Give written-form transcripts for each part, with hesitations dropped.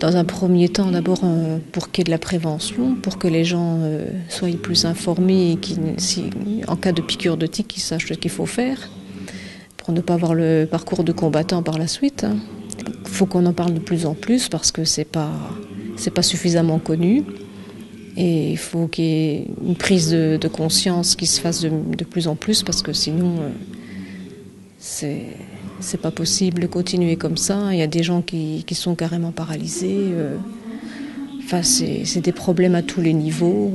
Dans un premier temps, d'abord pour qu'il y ait de la prévention, pour que les gens soient plus informés et en cas de piqûre de tique, qu'ils sachent ce qu'il faut faire, pour ne pas avoir le parcours de combattant par la suite. Il faut qu'on en parle de plus en plus parce que c'est pas suffisamment connu. Et il faut qu'il y ait une prise de conscience qui se fasse de plus en plus parce que sinon, c'est pas possible de continuer comme ça. Il y a des gens qui sont carrément paralysés. Enfin, c'est des problèmes à tous les niveaux,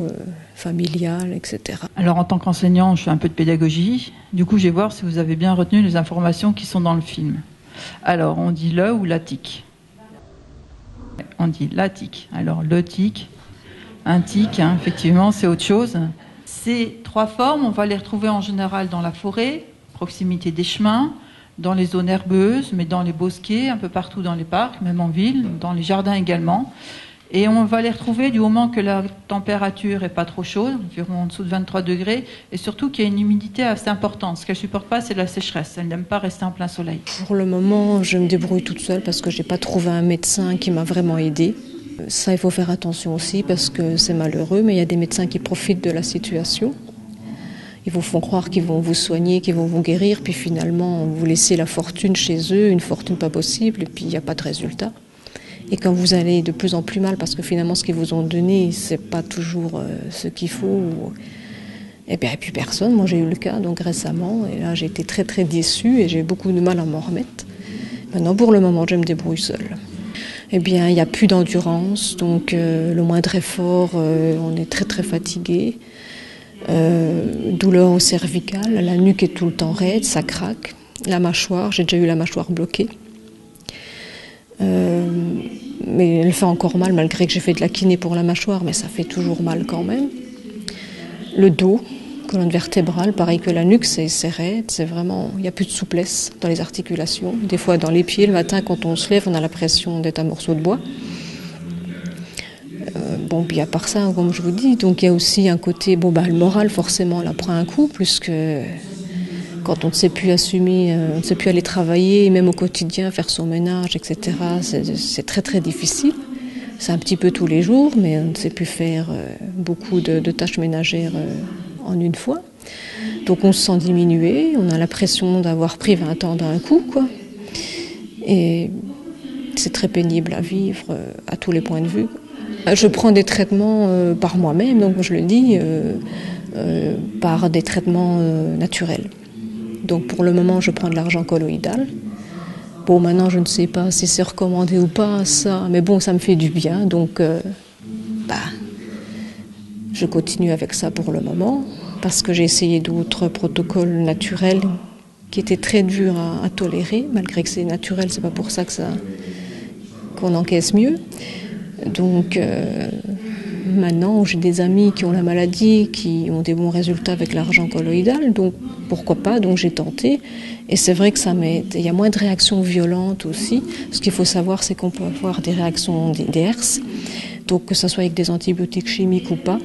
familial, etc. Alors en tant qu'enseignant, je fais un peu de pédagogie. Du coup, je vais voir si vous avez bien retenu les informations qui sont dans le film. Alors, on dit le ou la tique? On dit la tique. Alors, le tic, un tic, hein, effectivement, c'est autre chose. Ces trois formes, on va les retrouver en général dans la forêt, proximité des chemins, dans les zones herbeuses, mais dans les bosquets, un peu partout dans les parcs, même en ville, dans les jardins également. Et on va les retrouver du moment que la température n'est pas trop chaude, environ en dessous de 23 degrés, et surtout qu'il y a une humidité assez importante. Ce qu'elle ne supporte pas, c'est la sécheresse. Elle n'aime pas rester en plein soleil. Pour le moment, je me débrouille toute seule parce que je n'ai pas trouvé un médecin qui m'a vraiment aidée. Ça, il faut faire attention aussi parce que c'est malheureux, mais il y a des médecins qui profitent de la situation. Ils vous font croire qu'ils vont vous soigner, qu'ils vont vous guérir, puis finalement, vous laissez la fortune chez eux, une fortune pas possible, et puis il n'y a pas de résultat. Et quand vous allez de plus en plus mal, parce que finalement, ce qu'ils vous ont donné, c'est pas toujours ce qu'il faut, et bien, plus personne. Moi, j'ai eu le cas, donc récemment, et là, j'ai été très, très déçue, et j'ai eu beaucoup de mal à m'en remettre. Maintenant, pour le moment, je me débrouille seule. Eh bien, il n'y a plus d'endurance, donc le moindre effort, on est très, très fatigué. Douleur au cervical, la nuque est tout le temps raide, ça craque. La mâchoire, j'ai déjà eu la mâchoire bloquée. Mais elle fait encore mal malgré que j'ai fait de la kiné pour la mâchoire, mais ça fait toujours mal quand même. Le dos, colonne vertébrale, pareil que la nuque, c'est raide, c'est vraiment, il n'y a plus de souplesse dans les articulations. Des fois dans les pieds, le matin quand on se lève, on a l'impression d'être un morceau de bois. Bon, puis à part ça, comme je vous dis, donc il y a aussi un côté, le moral forcément, elle prend un coup, puisque quand on ne sait plus assumer, on ne sait plus aller travailler, même au quotidien, faire son ménage, etc., c'est très très difficile. C'est un petit peu tous les jours, mais on ne sait plus faire beaucoup de tâches ménagères en une fois. Donc on se sent diminué, on a l'impression d'avoir pris 20 ans d'un coup, quoi. Et c'est très pénible à vivre à tous les points de vue. Je prends des traitements par moi-même, donc je le dis, par des traitements naturels. Donc pour le moment, je prends de l'argent colloïdal. Bon, maintenant, je ne sais pas si c'est recommandé ou pas, ça, mais bon, ça me fait du bien, donc je continue avec ça pour le moment, parce que j'ai essayé d'autres protocoles naturels qui étaient très durs à tolérer, malgré que c'est naturel, c'est pas pour ça qu'on encaisse mieux. Donc maintenant, j'ai des amis qui ont la maladie, qui ont des bons résultats avec l'argent colloïdal, donc pourquoi pas, donc j'ai tenté. Et c'est vrai que ça m'aide. Il y a moins de réactions violentes aussi. Ce qu'il faut savoir, c'est qu'on peut avoir des réactions des herses, donc que ce soit avec des antibiotiques chimiques ou pas.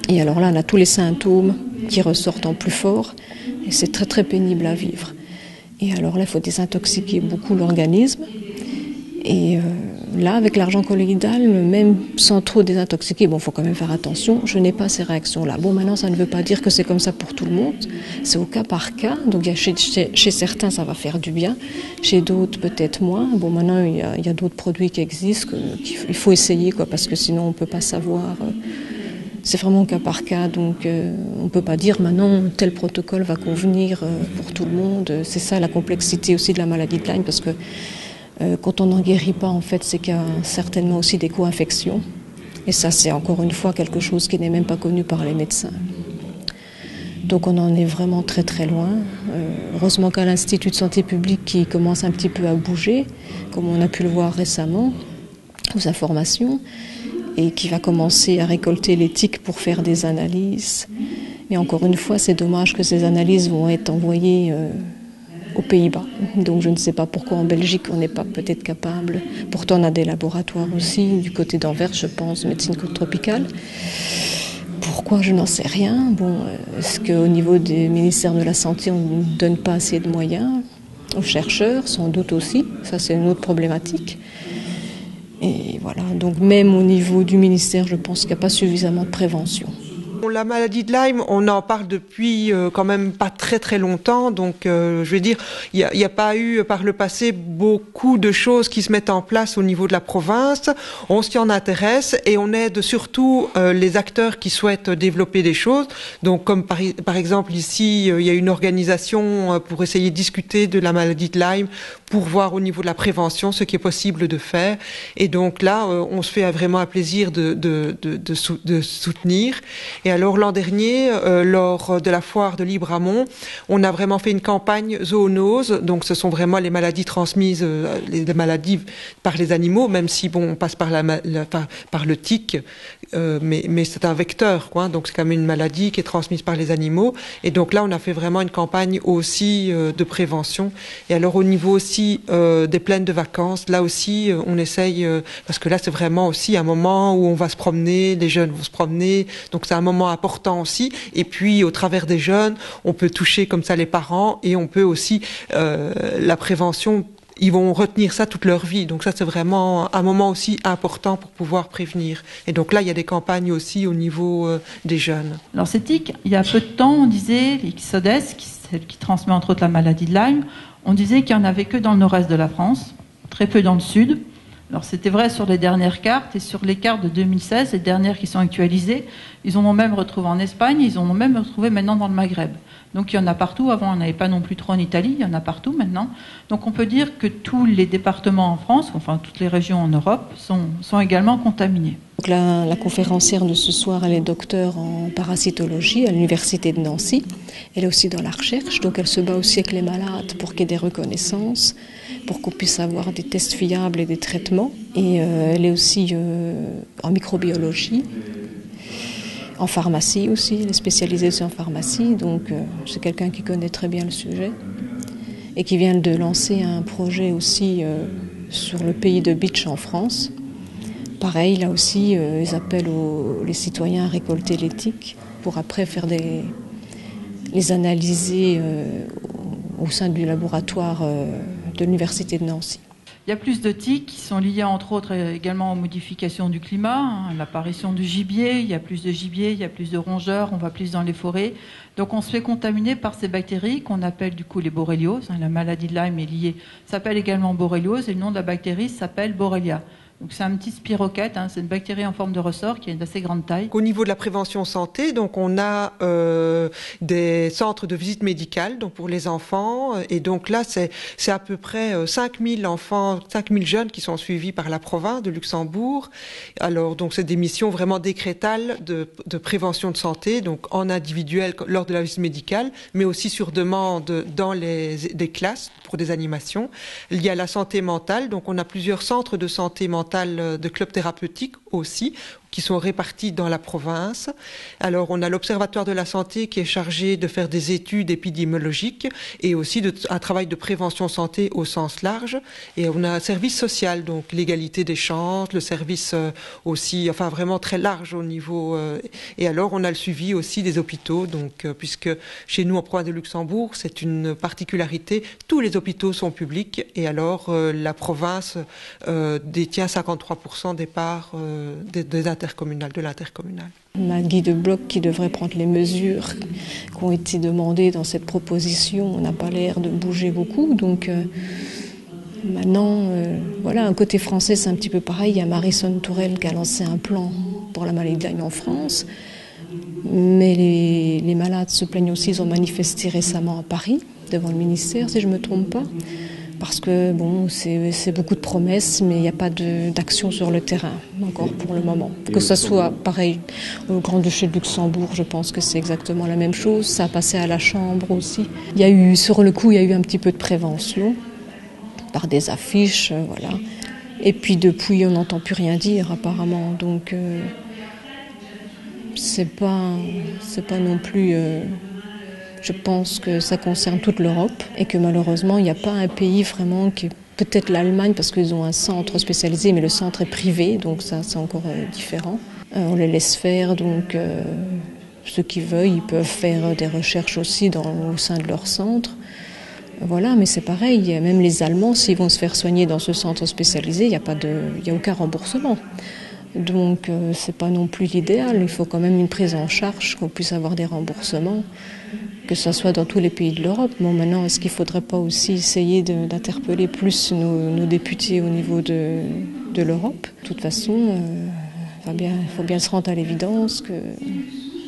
Et alors là, on a tous les symptômes qui ressortent en plus fort, et c'est très très pénible à vivre. Et alors là, il faut désintoxiquer beaucoup l'organisme. Et là, avec l'argent colloïdal, même sans trop désintoxiquer, il faut quand même faire attention, je n'ai pas ces réactions-là. Bon, maintenant, ça ne veut pas dire que c'est comme ça pour tout le monde, c'est au cas par cas. Donc chez certains, ça va faire du bien, chez d'autres, peut-être moins. Bon, maintenant, il y a d'autres produits qui existent, qu'il faut essayer, quoi, parce que sinon, on ne peut pas savoir. C'est vraiment au cas par cas, donc on ne peut pas dire maintenant tel protocole va convenir pour tout le monde. C'est ça la complexité aussi de la maladie de Lyme, parce que quand on n'en guérit pas, en fait, c'est qu'il y a certainement aussi des co-infections. Et ça, c'est encore une fois quelque chose qui n'est même pas connu par les médecins. Donc on en est vraiment très très loin. Heureusement qu'à l'Institut de santé publique qui commence un petit peu à bouger, comme on a pu le voir récemment, aux informations, et qui va commencer à récolter les tiques pour faire des analyses. Mais encore une fois, c'est dommage que ces analyses vont être envoyées aux Pays-Bas. Donc je ne sais pas pourquoi en Belgique on n'est pas peut-être capable. Pourtant on a des laboratoires aussi, du côté d'Anvers je pense, médecine tropicale. Pourquoi, je n'en sais rien. Bon, est-ce qu'au niveau des ministères de la Santé on ne donne pas assez de moyens aux chercheurs? Sans doute aussi, ça c'est une autre problématique. Et voilà, donc même au niveau du ministère, je pense qu'il n'y a pas suffisamment de prévention. La maladie de Lyme, on en parle depuis quand même pas très très longtemps, donc je vais dire, il n'y a pas eu par le passé beaucoup de choses qui se mettent en place au niveau de la province. On s'y en intéresse et on aide surtout les acteurs qui souhaitent développer des choses. Donc comme par exemple ici, il y a une organisation pour essayer de discuter de la maladie de Lyme, pour voir au niveau de la prévention ce qui est possible de faire. Et donc là, on se fait vraiment un plaisir de soutenir. Et alors l'an dernier, lors de la foire de Libramont, on a vraiment fait une campagne zoonose. Donc ce sont vraiment les maladies transmises, les maladies par les animaux, même si bon, on passe par par le tic, mais c'est un vecteur, quoi. Donc c'est quand même une maladie qui est transmise par les animaux. Et donc là, on a fait vraiment une campagne aussi de prévention. Et alors au niveau aussi des plaines de vacances, là aussi on essaye, parce que là c'est vraiment aussi un moment où on va se promener, les jeunes vont se promener, donc c'est un moment important aussi. Et puis au travers des jeunes, on peut toucher comme ça les parents et on peut aussi la prévention. Ils vont retenir ça toute leur vie. Donc ça, c'est vraiment un moment aussi important pour pouvoir prévenir. Et donc là, il y a des campagnes aussi au niveau des jeunes. Alors ces tiques, il y a peu de temps, on disait, l'Ixodes, celle qui transmet entre autres la maladie de Lyme, on disait qu'il n'y en avait que dans le nord-est de la France, très peu dans le sud. Alors c'était vrai sur les dernières cartes et sur les cartes de 2016, les dernières qui sont actualisées, ils en ont même retrouvé en Espagne, ils en ont même retrouvé maintenant dans le Maghreb. Donc il y en a partout, avant on n'avait pas non plus trop en Italie, il y en a partout maintenant. Donc on peut dire que tous les départements en France, enfin toutes les régions en Europe, sont également contaminés. Donc la conférencière de ce soir, elle est docteure en parasitologie à l'université de Nancy. Elle est aussi dans la recherche, donc elle se bat aussi avec les malades pour qu'il y ait des reconnaissances, pour qu'on puisse avoir des tests fiables et des traitements. Et elle est aussi en microbiologie, en pharmacie aussi, elle est spécialisée aussi en pharmacie, donc c'est quelqu'un qui connaît très bien le sujet et qui vient de lancer un projet aussi sur le pays de Bitche en France. Pareil, là aussi, ils appellent les citoyens à récolter les tiques pour après faire les analyser au sein du laboratoire de l'université de Nancy. Il y a plus de tiques qui sont liées entre autres également aux modifications du climat, l'apparition du gibier, il y a plus de gibier, il y a plus de rongeurs, on va plus dans les forêts. Donc on se fait contaminer par ces bactéries qu'on appelle du coup les borrélioses. La maladie de Lyme est liée, s'appelle également borréliose et le nom de la bactérie s'appelle Borrelia. Donc c'est un petit spirochète, c'est une bactérie en forme de ressort qui a une assez grande taille. Au niveau de la prévention santé, donc on a des centres de visite médicale donc pour les enfants et donc là c'est à peu près 5000 enfants, 5000 jeunes qui sont suivis par la province de Luxembourg. Alors donc c'est des missions vraiment décrétales de prévention de santé, donc en individuel lors de la visite médicale, mais aussi sur demande dans des classes pour des animations. Il y a la santé mentale, donc on a plusieurs centres de santé mentale de clubs thérapeutiques aussi, qui sont répartis dans la province. Alors, on a l'Observatoire de la santé qui est chargé de faire des études épidémiologiques et aussi un travail de prévention santé au sens large. Et on a un service social, donc l'égalité des chances, le service aussi, enfin vraiment très large au niveau. Et alors, on a le suivi aussi des hôpitaux, donc puisque chez nous en province de Luxembourg, c'est une particularité, tous les hôpitaux sont publics et alors la province détient 53% des parts des intercommunales, de l'intercommunal. On a un guide de bloc qui devrait prendre les mesures qui ont été demandées dans cette proposition. On n'a pas l'air de bouger beaucoup, donc maintenant, voilà, un côté français, c'est un petit peu pareil. Il y a Marisol Tourelle qui a lancé un plan pour la maladie de Lyme en France, mais les malades se plaignent aussi. Ils ont manifesté récemment à Paris, devant le ministère, si je ne me trompe pas. Parce que bon, c'est beaucoup de promesses, mais il n'y a pas d'action sur le terrain, encore pour le moment. Que ce soit pareil au Grand-Duché de Luxembourg, je pense que c'est exactement la même chose. Ça a passé à la Chambre aussi. Il y a eu, sur le coup, il y a eu un petit peu de prévention, par des affiches, voilà. Et puis depuis, on n'entend plus rien dire apparemment. Donc, c'est pas non plus... Je pense que ça concerne toute l'Europe et que malheureusement, il n'y a pas un pays vraiment qui... Peut-être l'Allemagne parce qu'ils ont un centre spécialisé, mais le centre est privé, donc ça c'est encore différent. On les laisse faire, donc ceux qui veulent, ils peuvent faire des recherches aussi au sein de leur centre. Voilà, mais c'est pareil, même les Allemands, s'ils vont se faire soigner dans ce centre spécialisé, il n'y a aucun remboursement. Donc c'est pas non plus l'idéal, il faut quand même une prise en charge, qu'on puisse avoir des remboursements, que ce soit dans tous les pays de l'Europe. Bon, maintenant, est-ce qu'il ne faudrait pas aussi essayer d'interpeller plus nos députés au niveau de l'Europe? De toute façon, il faut bien se rendre à l'évidence que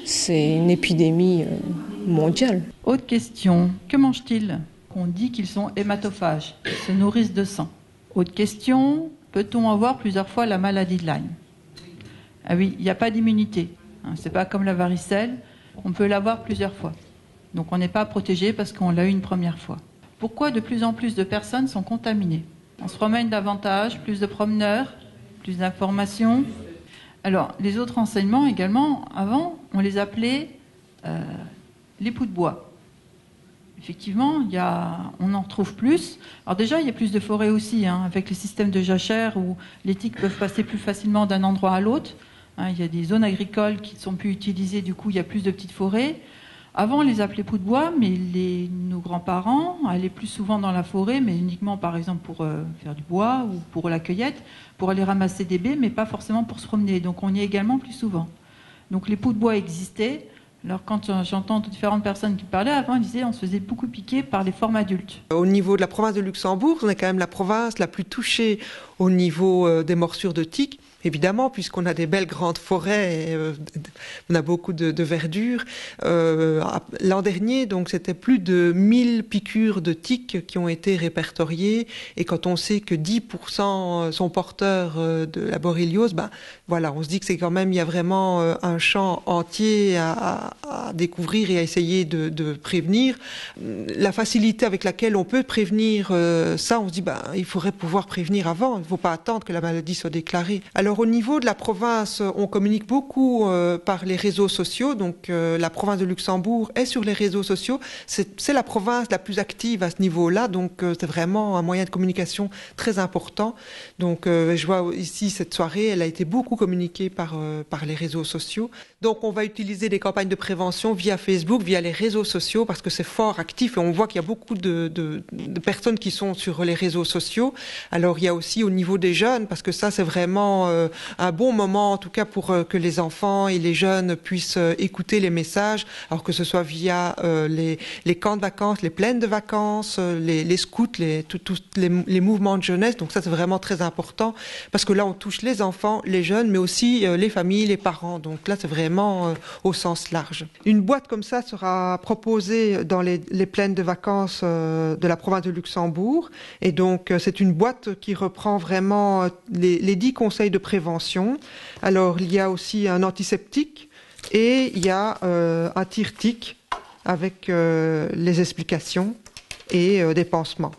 c'est une épidémie mondiale. Autre question, que mangent-ils? On dit qu'ils sont hématophages, ils se nourrissent de sang. Autre question, peut-on avoir plusieurs fois la maladie de Lyme? Ah oui, il n'y a pas d'immunité. C'est pas comme la varicelle, on peut l'avoir plusieurs fois. Donc on n'est pas protégé parce qu'on l'a eu une première fois. Pourquoi de plus en plus de personnes sont contaminées? On se promène davantage, plus de promeneurs, plus d'informations. Alors les autres renseignements également, avant, on les appelait les poux de bois. Effectivement, on en retrouve plus. Alors déjà, il y a plus de forêts aussi, avec les systèmes de jachères où les tiques peuvent passer plus facilement d'un endroit à l'autre. Il y a des zones agricoles qui ne sont plus utilisées, du coup, il y a plus de petites forêts. Avant, on les appelait poux de bois, mais nos grands-parents allaient plus souvent dans la forêt, mais uniquement, par exemple, pour faire du bois ou pour la cueillette, pour aller ramasser des baies, mais pas forcément pour se promener. Donc, on y est également plus souvent. Donc, les poux de bois existaient. Alors quand j'entends différentes personnes qui parlaient, avant ils disaient on se faisait beaucoup piquer par les formes adultes. Au niveau de la province de Luxembourg, on est quand même la province la plus touchée au niveau des morsures de tiques. Évidemment, puisqu'on a des belles grandes forêts, et, on a beaucoup de verdure. L'an dernier, donc, c'était plus de 1000 piqûres de tiques qui ont été répertoriées. Et quand on sait que 10% sont porteurs de la borréliose, voilà, on se dit que c'est quand même, il y a vraiment un champ entier à découvrir et à essayer de prévenir. La facilité avec laquelle on peut prévenir ça, on se dit, il faudrait pouvoir prévenir avant. Il ne faut pas attendre que la maladie soit déclarée. Alors, au niveau de la province, on communique beaucoup par les réseaux sociaux. Donc, la province de Luxembourg est sur les réseaux sociaux. C'est la province la plus active à ce niveau-là. Donc, c'est vraiment un moyen de communication très important. Donc, je vois ici cette soirée, elle a été beaucoup communiquée par les réseaux sociaux. Donc, on va utiliser des campagnes de prévention via Facebook, via les réseaux sociaux, parce que c'est fort actif et on voit qu'il y a beaucoup de personnes qui sont sur les réseaux sociaux. Alors, il y a aussi au niveau des jeunes, parce que ça, c'est vraiment un bon moment, en tout cas pour que les enfants et les jeunes puissent écouter les messages, alors que ce soit via les camps de vacances, les plaines de vacances, les scouts, tous les mouvements de jeunesse. Donc ça, c'est vraiment très important, parce que là, on touche les enfants, les jeunes, mais aussi les familles, les parents. Donc là, c'est vraiment au sens large. Une boîte comme ça sera proposée dans les plaines de vacances de la province de Luxembourg. Et donc, c'est une boîte qui reprend vraiment les 10 conseils de prévention. Alors, il y a aussi un antiseptique et il y a un tire-tique avec les explications et des pansements.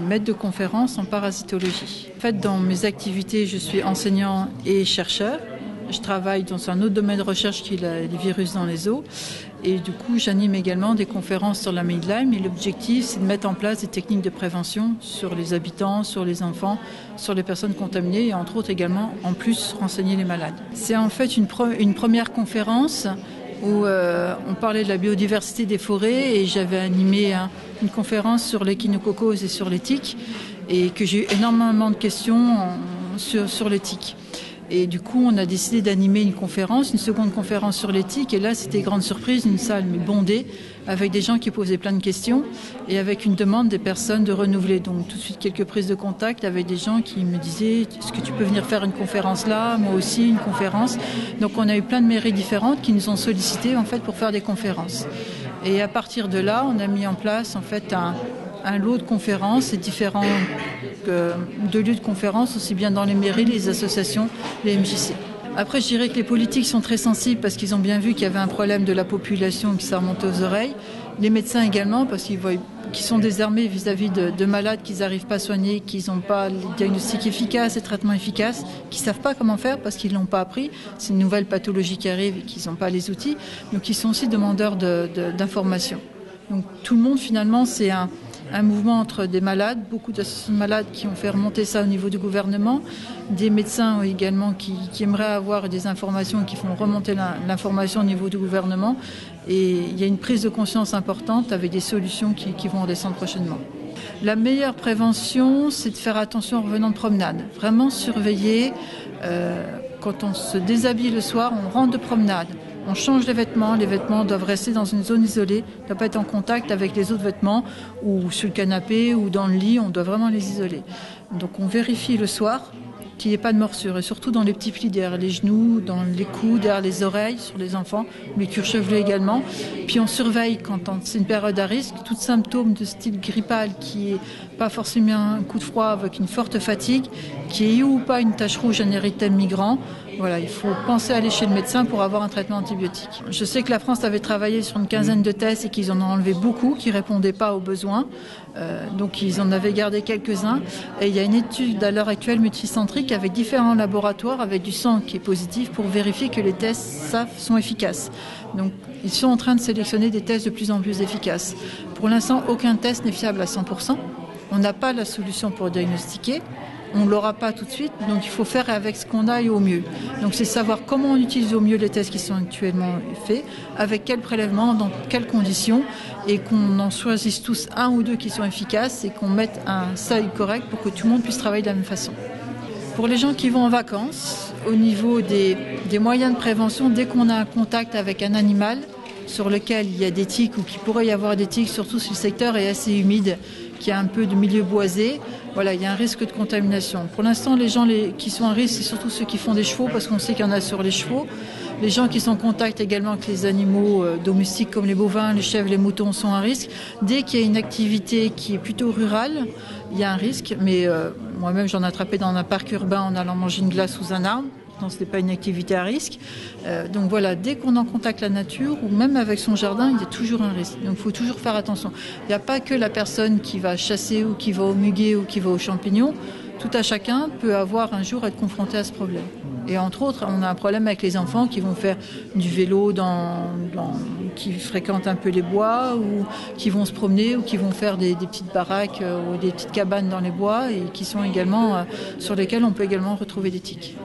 maître de conférence en parasitologie. En fait, dans mes activités, je suis enseignant et chercheur. Je travaille dans un autre domaine de recherche qui est les virus dans les eaux. Et du coup, j'anime également des conférences sur la maladie de Lyme. Et l'objectif, c'est de mettre en place des techniques de prévention sur les habitants, sur les enfants, sur les personnes contaminées et entre autres également, en plus, renseigner les malades. C'est en fait une première conférence où on parlait de la biodiversité des forêts et j'avais animé une conférence sur l'échinococose et sur les tiques et que j'ai eu énormément de questions sur les tiques. Et du coup, on a décidé d'animer une seconde conférence sur l'éthique. Et là, c'était grande surprise, une salle mais bondée, avec des gens qui posaient plein de questions et avec une demande des personnes de renouveler. Donc, tout de suite, quelques prises de contact avec des gens qui me disaient « Est-ce que tu peux venir faire une conférence là ? Moi aussi, une conférence. » Donc, on a eu plein de mairies différentes qui nous ont sollicités en fait, pour faire des conférences. Et à partir de là, on a mis en place en fait, un lot de conférences et différents de lieux de conférences, aussi bien dans les mairies, les associations, les MJC. Après, je dirais que les politiques sont très sensibles parce qu'ils ont bien vu qu'il y avait un problème de la population qui s'est remonté aux oreilles. Les médecins également, parce qu'ils sont désarmés vis-à-vis de malades qu'ils n'arrivent pas à soigner, qu'ils n'ont pas les diagnostics efficaces, les traitements efficaces, qu'ils ne savent pas comment faire parce qu'ils ne l'ont pas appris. C'est une nouvelle pathologie qui arrive et qu'ils n'ont pas les outils. Donc, ils sont aussi demandeurs d'informations. Donc, tout le monde, finalement, c'est un mouvement entre des malades, beaucoup d'associations de malades qui ont fait remonter ça au niveau du gouvernement, des médecins également qui aimeraient avoir des informations et qui font remonter l'information au niveau du gouvernement. Et il y a une prise de conscience importante avec des solutions qui vont redescendre prochainement. La meilleure prévention, c'est de faire attention en revenant de promenade. Vraiment surveiller, quand on se déshabille le soir, on rentre de promenade. On change les vêtements doivent rester dans une zone isolée, ne doivent pas être en contact avec les autres vêtements ou sur le canapé ou dans le lit, on doit vraiment les isoler. Donc on vérifie le soir qu'il n'y ait pas de morsure et surtout dans les petits plis derrière les genoux, dans les coudes, derrière les oreilles, sur les enfants, les cuirs chevelus également. Puis on surveille quand c'est une période à risque, tout symptôme de style grippal qui est pas forcément un coup de froid avec une forte fatigue, qui est ou pas une tache rouge, un érythème migrant. Voilà, il faut penser à aller chez le médecin pour avoir un traitement antibiotique. Je sais que la France avait travaillé sur une quinzaine de tests et qu'ils en ont enlevé beaucoup qui ne répondaient pas aux besoins. Donc ils en avaient gardé quelques-uns. Et il y a une étude à l'heure actuelle multicentrique avec différents laboratoires avec du sang qui est positif pour vérifier que les tests sont efficaces. Donc ils sont en train de sélectionner des tests de plus en plus efficaces. Pour l'instant, aucun test n'est fiable à 100%. On n'a pas la solution pour diagnostiquer. On ne l'aura pas tout de suite, donc il faut faire avec ce qu'on a et au mieux. Donc c'est savoir comment on utilise au mieux les tests qui sont actuellement faits, avec quel prélèvement, dans quelles conditions, et qu'on en choisisse tous un ou deux qui sont efficaces et qu'on mette un seuil correct pour que tout le monde puisse travailler de la même façon. Pour les gens qui vont en vacances, au niveau des moyens de prévention, dès qu'on a un contact avec un animal sur lequel il y a des tiques ou qu'il pourrait y avoir des tiques, surtout si le secteur est assez humide, qu'il y a un peu de milieu boisé, voilà, il y a un risque de contamination. Pour l'instant, les gens qui sont à risque, c'est surtout ceux qui font des chevaux, parce qu'on sait qu'il y en a sur les chevaux. Les gens qui sont en contact également avec les animaux domestiques comme les bovins, les chèvres, les moutons sont à risque. Dès qu'il y a une activité qui est plutôt rurale, il y a un risque. Mais moi-même, j'en ai attrapé dans un parc urbain en allant manger une glace sous un arbre. Donc ce n'est pas une activité à risque. Donc voilà, dès qu'on est en contact avec la nature, ou même avec son jardin, il y a toujours un risque. Donc il faut toujours faire attention. Il n'y a pas que la personne qui va chasser ou qui va au muguet ou qui va aux champignons. Tout à chacun peut avoir un jour être confronté à ce problème. Et entre autres, on a un problème avec les enfants qui vont faire du vélo, qui fréquentent un peu les bois, ou qui vont se promener, ou qui vont faire des petites baraques ou des petites cabanes dans les bois, et qui sont également sur lesquelles on peut également retrouver des tiques.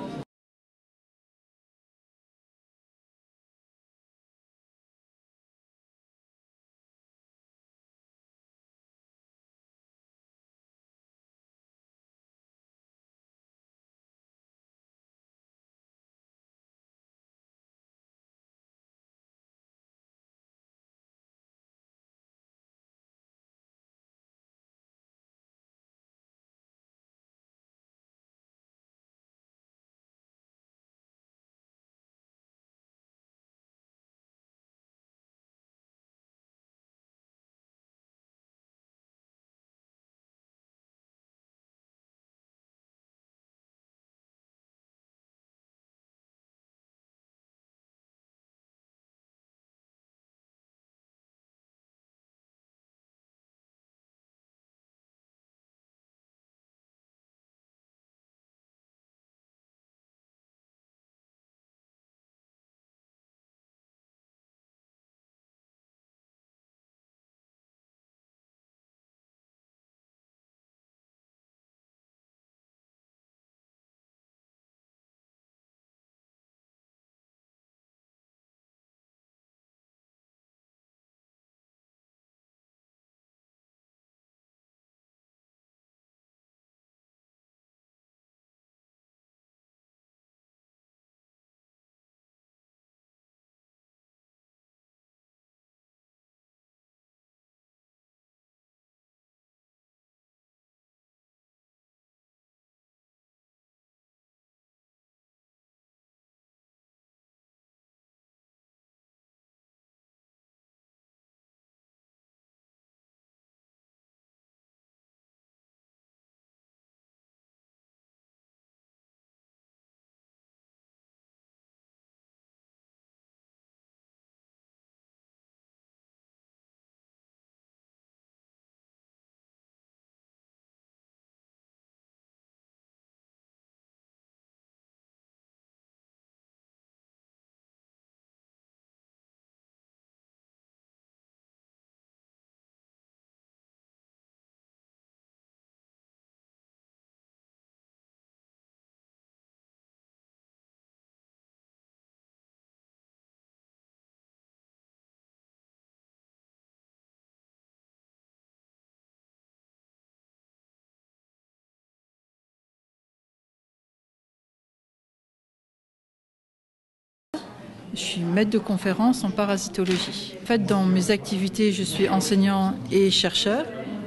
Je suis maître de conférence en parasitologie. En fait, dans mes activités, je suis enseignant et chercheur.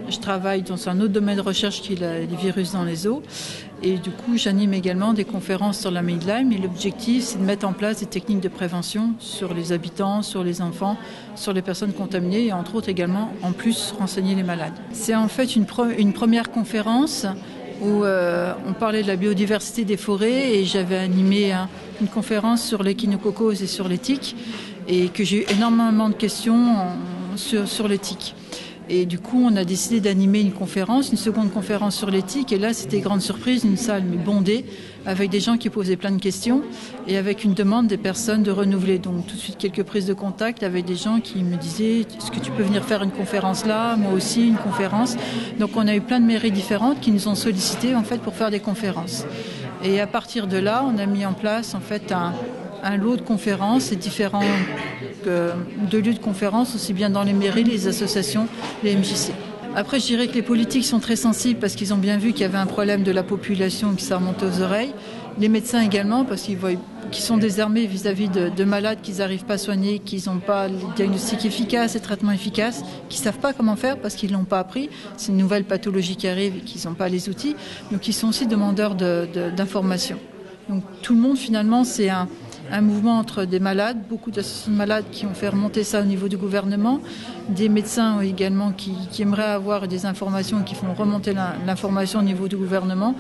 Je travaille dans un autre domaine de recherche qui est les virus dans les eaux. Et du coup, j'anime également des conférences sur la maladie de Lyme. Et l'objectif, c'est de mettre en place des techniques de prévention sur les habitants, sur les enfants, sur les personnes contaminées et entre autres également, en plus, renseigner les malades. C'est en fait une première conférence où on parlait de la biodiversité des forêts et j'avais animé une conférence sur l'échinococose et sur les tiques et que j'ai eu énormément de questions sur les tiques. Et du coup, on a décidé d'animer une seconde conférence sur l'éthique. Et là, c'était grande surprise, une salle bondée, avec des gens qui posaient plein de questions et avec une demande des personnes de renouveler. Donc, tout de suite, quelques prises de contact avec des gens qui me disaient « Est-ce que tu peux venir faire une conférence là ? Moi aussi, une conférence. » Donc, on a eu plein de mairies différentes qui nous ont sollicités, en fait, pour faire des conférences. Et à partir de là, on a mis en place, en fait, un lot de conférences et différents de lieux de conférences, aussi bien dans les mairies, les associations, les MJC. Après, je dirais que les politiques sont très sensibles parce qu'ils ont bien vu qu'il y avait un problème de la population qui s'est remonté aux oreilles. Les médecins également, parce qu'ils sont désarmés vis-à-vis de malades qu'ils n'arrivent pas à soigner, qu'ils n'ont pas les diagnostics efficaces et traitements efficaces, qu'ils ne savent pas comment faire parce qu'ils ne l'ont pas appris. C'est une nouvelle pathologie qui arrive et qu'ils n'ont pas les outils. Donc, ils sont aussi demandeurs d'informations. Donc, tout le monde, finalement, c'est un mouvement entre des malades, beaucoup d'associations de malades qui ont fait remonter ça au niveau du gouvernement, des médecins également qui aimeraient avoir des informations et qui font remonter l'information au niveau du gouvernement.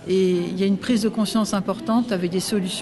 Et il y a une prise de conscience importante avec des solutions